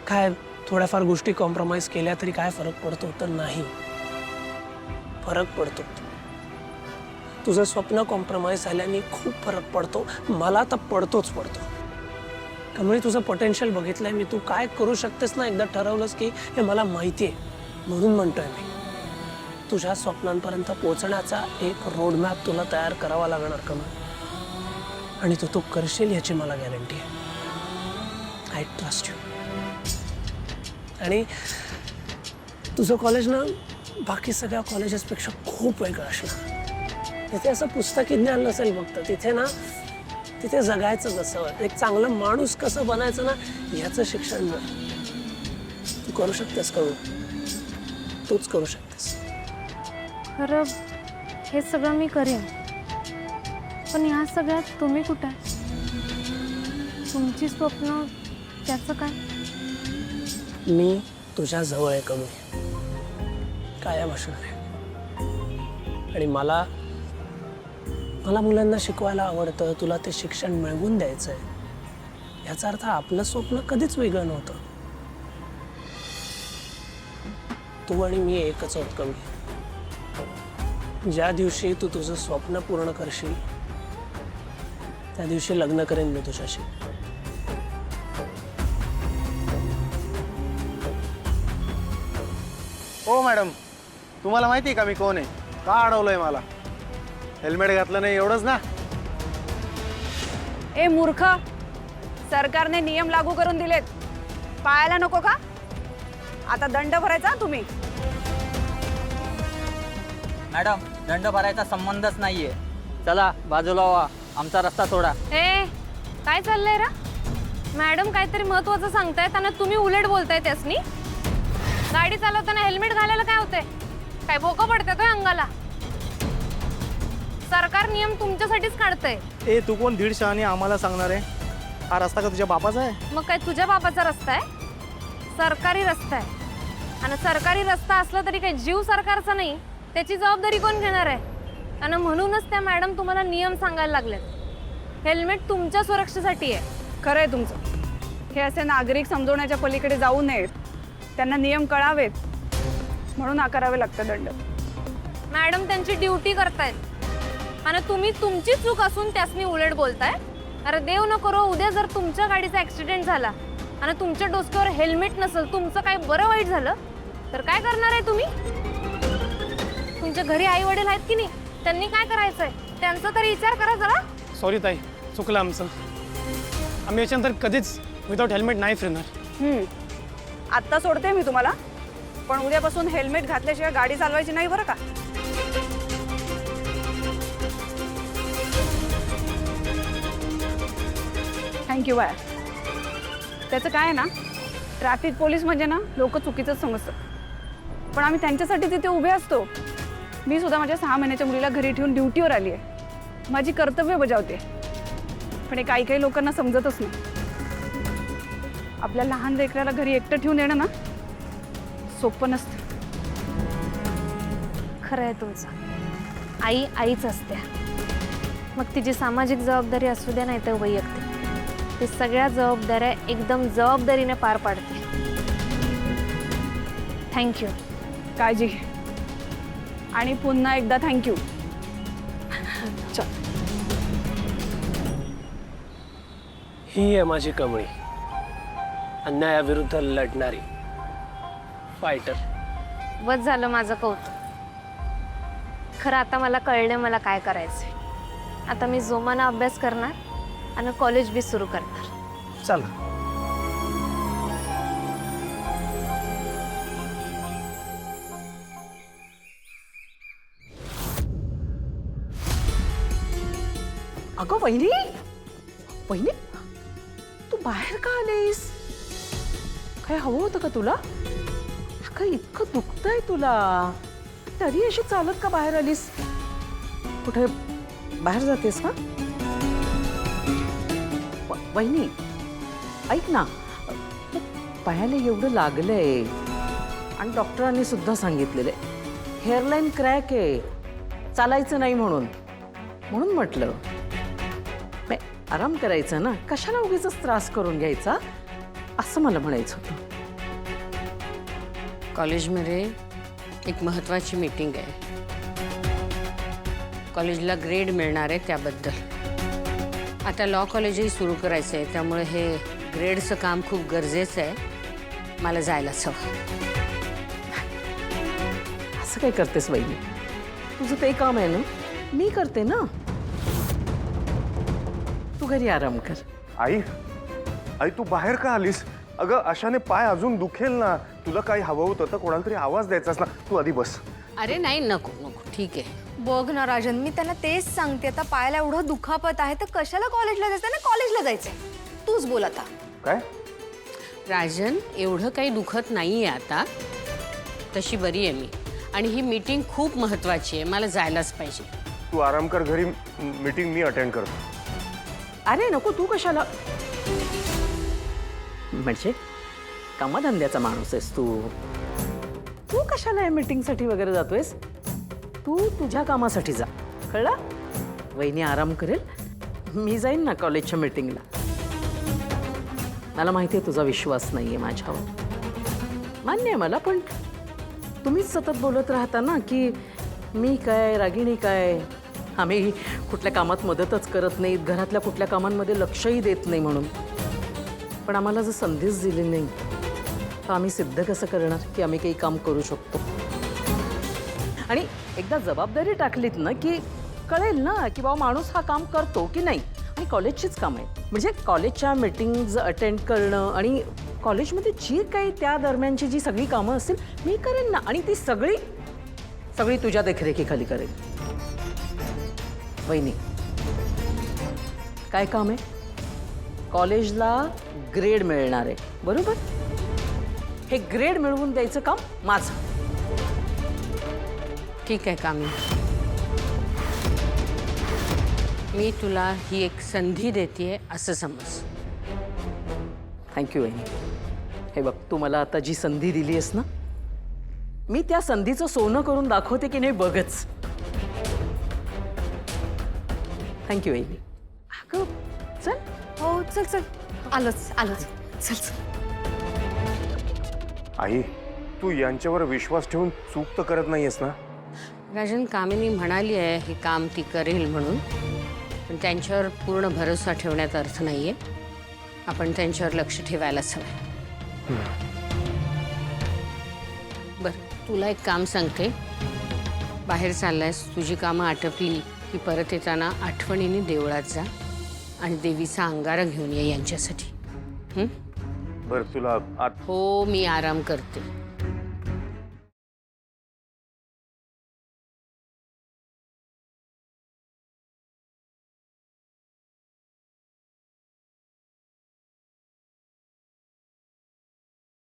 काय थोड्याफार गोष्टी कॉम्प्रोमाइज केल्या तरी काय फरक पडतो? तर नाही, फरक पडतो. तुझं स्वप्न कॉम्प्रोमाइज झाल्याने खूप फरक पडतो. मला तर पडतोच पडतो. कमळी, तुझं पोटेन्शियल बघितलंय मी. तू काय करू शकतेस ना, एकदा ठरवलंस की हे मला माहिती आहे. म्हणून म्हणतोय मी, तुझ्या स्वप्नांपर्यंत पोहोचण्याचा एक रोडमॅप तुला तयार करावा लागणार कमळ. आणि तू करशील याची मला गॅरंटी आहे. I trust you. आणि तुझं कॉलेज ना बाकी सगळ्या कॉलेजेसपेक्षा खूप वेगळं असणार. तिथे असं पुस्तकी ज्ञान नसेल फक्त. तिथे ना, तिथे जगायचं कसं, एक चांगलं माणूस कसं बनायचं ना, ह्याचं शिक्षण ना तू करू शकतेस. तूच करू शकतेस. खरं हे सगळं मी करेन, पण ह्या सगळ्यात तुम्ही कुठे? तुमची स्वप्न त्याचं काय? मी तुझ्या जवळ आहे कमी, कायम असणार आहे. आणि मला मुलांना शिकवायला आवडतं. तुला ते शिक्षण मिळवून द्यायचं आहे. याचा अर्थ आपलं स्वप्न कधीच वेगळं नव्हतं. तू आणि मी एकच आहोत कमी. ज्या दिवशी तू तुझं स्वप्न पूर्ण करशील त्या दिवशी लग्न करेन मी तुझ्याशी. हो मॅडम, तुम्हाला माहिती आहे का मी कोण आहे? का अडवलंय मला? हेल्मेट घातलं नाही एवढंच ना? ए मूर्ख, सरकारने नियम लागू करून दिलेत, पाळायला नको का? आता दंड भरायचा तुम्ही. मॅडम, दंड भरायचा संबंधच नाहीये. चला बाजूला व्हा, आमचा रस्ता सोडा. ए, काय चाललंय रा? मॅडम काहीतरी महत्वाचं सांगतायत आणि तुम्ही उलट बोलताय त्यासनी. गाडी चालवताना हेल्मेट घालायला काय होतंय? काय भोकं पडते काय अंगाला? सरकार नियम तुमच्यासाठीच काढतंय. ए, तू कोण दीड शहाणी आम्हाला सांगणार आहे? हा रस्ता का तुझ्या बापाचा आहे? मग काय तुझ्या बापाचा रस्ता आहे? सरकारी रस्ता आहे. आणि सरकारी रस्ता असला तरी काही जीव सरकारचा नाही, त्याची जबाबदारी कोण घेणार आहे? आणि म्हणूनच त्या मॅडम तुम्हाला नियम सांगायला लागलेत. हेल्मेट तुमच्या सुरक्षेसाठी आहे. खरं आहे तुमचं. हे असे नागरिक समजवण्याच्या पलीकडे जाऊ नयेत. त्यांना नियम कळावेत, म्हणून आकारावे लागतं दंड. मॅडम त्यांची ड्युटी करतायत आणि तुम्ही तुमची चूक असून त्यासनी उलट बोलताय. अरे देव न करो, उद्या जर तुमच्या गाडीचा ॲक्सिडेंट झाला आणि तुमच्या डोसक्यावर हेल्मेट नसेल, तुमचं काय बरं वाईट झालं तर काय करणार आहे तुम्ही? तुमच्या घरी आई वडील आहेत की नाही? त्यांनी काय करायचंय त्यांचा तरी विचार करा जरा. सॉरी ताई, चुकलं आमचं. आम्ही याच्यानंतर कधीच विदाउट हेल्मेट नाही फिरणार. आत्ता सोडते मी तुम्हाला, पण उद्यापासून हेल्मेट घातल्याशिवाय गाडी चालवायची नाही बरं का? Thank you bye. त्याचं काय आहे ना, ट्रॅफिक पोलीस म्हणजे ना लोक चुकीचंच समजतात, पण आम्ही त्यांच्यासाठी तिथे उभे असतो. मी सुद्धा माझ्या 6 महिन्याच्या मुलीला घरी ठेवून ड्युटीवर आली आहे. माझी कर्तव्य बजावते, पण हे काही काही लोकांना समजतच नाही. आपल्या लहान लेकराला घरी एकटं ठेवून येणं ना सोपं नसतं. खरं आहे तुमचं. आई आईच असते, मग तिची सामाजिक जबाबदारी असू द्या नाही तर वैयक्तिक, ते सगळ्या जबाबदाऱ्या एकदम जबाबदारीने पार पाडते. थँक्यू. काळजी घे. आणि पुन्हा एकदा थँक्यू. चल. ही आहे माझी कमळी, अन्यायाविरुद्ध लढणारी फायटर. बस झालं माझं कौतुक. खरं आता मला कळलं मला काय करायचंय. आता मी जोमानं अभ्यास करणार आणि कॉलेज बी सुरू करणार. चला. अगं वहिनी, वहिनी तू बाहेर का आलीस? काय हवं होतं का तुला? अगं इतकं दुखतंय तुला, तरी अशी चालत का बाहेर आलीस? कुठे बाहेर जातेस का? वहिनी ऐक ना, पायाला एवढं लागलंय आणि डॉक्टरांनी सुद्धा सांगितलेलं आहे हेअरलाईन क्रॅक आहे, चालायचं नाही म्हणून. म्हणून म्हटलं आराम करायचा ना, कशाला उगीच त्रास करून घ्यायचा असं मला म्हणायचं होतं. कॉलेजमध्ये एक महत्त्वाची मीटिंग आहे. कॉलेजला ग्रेड मिळणार आहे त्याबद्दल. आता लॉ कॉलेजही सुरू करायचं आहे, त्यामुळे हे ग्रेडचं काम खूप गरजेचं आहे. मला जायलाच हवं. असं काय करतेस वहिनी? तुझं ते काम आहे ना, मी करते ना. तू घरी आराम कर. आई आई तू बाहेर का आलीस? अगं अशाने पाय अजून दुखेल ना. तुला काही हवं होतं तर कोणाला तरी आवाज द्यायचास ना. तू आधी बस. अरे नाही, नको नको, ठीक आहे. बघ ना राजन, मी त्यांना तेच सांगते, आता पायाला एवढं दुखापत आहे तर कशाला कॉलेजला जायचं ना, कॉलेजला जायचंय. तूच बोल आता. काय? राजन, एवढं काही दुखत नाही आहे आता. तशी बरी आहे मी. आणि ही मीटिंग खूप महत्त्वाची आहे, मला जायलाच पाहिजे. तू आराम कर घरी. मीटिंग मी अटेंड करतो. अरे नको, तू कशाला? म्हणजे कामधंद्याचा माणूस आहेस तू. तू कशाला या मीटिंगसाठी वगैरे जातोयस? तू तुझ्या कामासाठी जा, कळलं? वहिनी आराम करेल, मी जाईन ना कॉलेजच्या मीटिंगला. मला माहिती आहे तुझा विश्वास नाही आहे माझ्यावर, मान्य आहे मला. पण तुम्हीच सतत बोलत राहता ना की मी काय, रागिणी काय, आम्ही कुठल्या कामात मदतच करत नाहीत, घरातल्या कुठल्या कामांमध्ये लक्षही देत नाही म्हणून. पण आम्हाला जर संधीच दिली नाही तर आम्ही सिद्ध कसं करणार की आम्ही काही काम करू शकतो? आणि एकदा जबाबदारी टाकलीत ना की कळेल ना की बाबा माणूस हा काम करतो की नाही. आणि कॉलेजचीच काम आहे, म्हणजे कॉलेजच्या मीटिंग्ज अटेंड करणं आणि कॉलेजमध्ये जी काही त्या दरम्यानची जी सगळी कामं असतील मी करेन ना. आणि ती सगळी सगळी तुझ्या देखरेखीखाली करेन. वहिनी, काय काम आहे? कॉलेजला ग्रेड मिळणार आहे, बरोबर? हे ग्रेड मिळवून द्यायचं काम माझं. ठीक आहे कामी, मी तुला ही एक संधी देते असं समज. थँक्यू वहिनी. हे बघ, तू मला आता जी संधी दिली आहेस ना, मी त्या संधीचं सोनं करून दाखवते की नाही बघच. थँक्यू वहिनी. अगं चल. हो चल चल, आलोच आलोच, चल चल. आई तू यांच्यावर विश्वास ठेवून चूक तर करत नाहीयेस ना? राजन, कामिनी म्हणाली आहे हे काम ती करेल म्हणून, पण त्यांच्यावर पूर्ण भरोसा ठेवण्यात अर्थ नाही आहे. आपण त्यांच्यावर लक्ष ठेवायलाच हवं. बरं, तुला एक काम सांगते. बाहेर चाललायस, तुझी कामं आटपली की परत येताना आठवणीने देवळात जा आणि देवीचा अंगारा घेऊन ये यांच्यासाठी. बरं तुला हो, मी आराम करते.